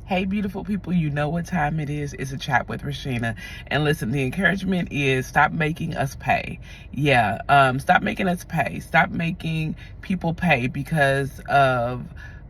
Hey, beautiful people, you know what time it is. It's a chat with Rashina. And listen, the encouragement is stop making us pay. Yeah, stop making us pay. Stop making people pay because of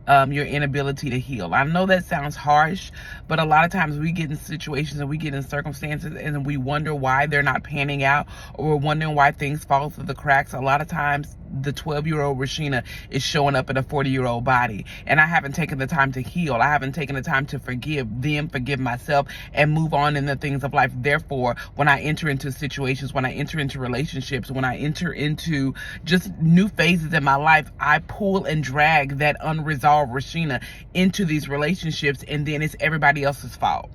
your inability to heal. I know that sounds harsh, but a lot of times we get in situations and we get in circumstances and we wonder why they're not panning out, or we're wondering why things fall through the cracks. A lot of times the 12-year-old Rashina is showing up in a 40-year-old body, and I haven't taken the time to heal. I haven't taken the time to forgive them, forgive myself, and move on in the things of life. Therefore, when I enter into situations, when I enter into relationships, when I enter into just new phases in my life, I pull and drag that unresolved Rashina into these relationships, and then it's everybody else's fault.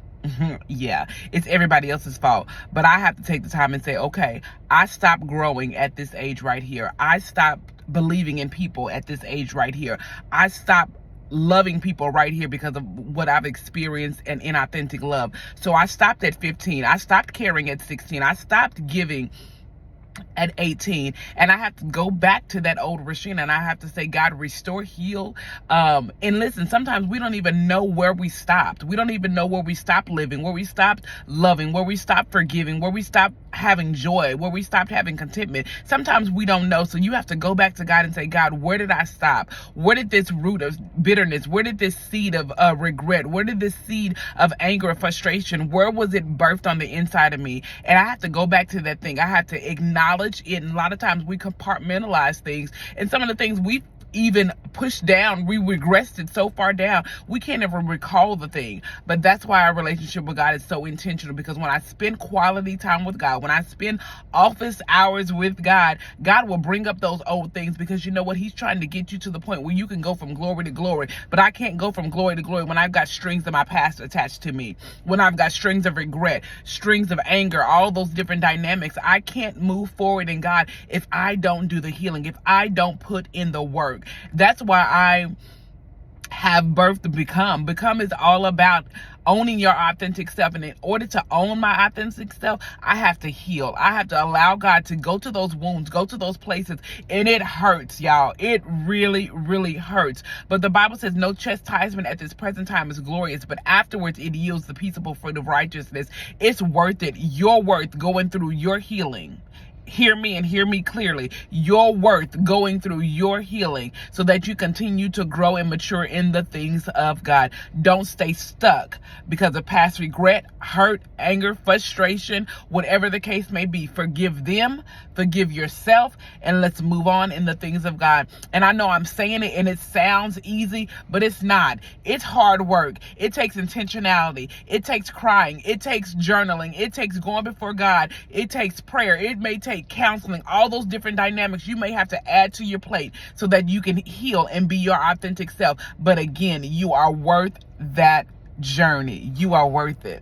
Yeah, it's everybody else's fault. But I have to take the time and say, okay, I stopped growing at this age right here. I stopped believing in people at this age right here. I stopped loving people right here because of what I've experienced and inauthentic love. So I stopped at 15. I stopped caring at 16. I stopped giving at 18, and I have to go back to that old Rashina, and I have to say, God, restore, heal. And listen, sometimes we don't even know where we stopped. We don't even know where we stopped living, where we stopped loving, where we stopped forgiving, where we stopped having joy, where we stopped having contentment. Sometimes we don't know. So you have to go back to God and say, God, where did I stop? Where did this root of bitterness, where did this seed of regret, where did this seed of anger or frustration, where was it birthed on the inside of me? And I have to go back to that thing. I have to acknowledge it. And a lot of times we compartmentalize things, and some of the things we even pushed down, we regressed it so far down, we can't even recall the thing. But that's why our relationship with God is so intentional, because when I spend quality time with God, when I spend office hours with God, God will bring up those old things, because you know what? He's trying to get you to the point where you can go from glory to glory. But I can't go from glory to glory when I've got strings of my past attached to me, when I've got strings of regret, strings of anger, all those different dynamics. I can't move forward in God if I don't do the healing, if I don't put in the work. That's why I have birthed to Become. Become is all about owning your authentic self. And in order to own my authentic self, I have to heal. I have to allow God to go to those wounds, go to those places. And it hurts, y'all. It really, really hurts. But the Bible says no chastisement at this present time is glorious, but afterwards it yields the peaceable fruit of righteousness. It's worth it. You're worth going through your healing. Hear me and hear me clearly. You're worth going through your healing so that you continue to grow and mature in the things of God. Don't stay stuck because of past regret, hurt, anger, frustration, whatever the case may be. Forgive them, forgive yourself, and let's move on in the things of God. And I know I'm saying it and it sounds easy, but it's not. It's hard work. It takes intentionality. It takes crying. It takes journaling. It takes going before God. It takes prayer. It may take counseling, all those different dynamics you may have to add to your plate so that you can heal and be your authentic self. But again, you are worth that journey. You are worth it.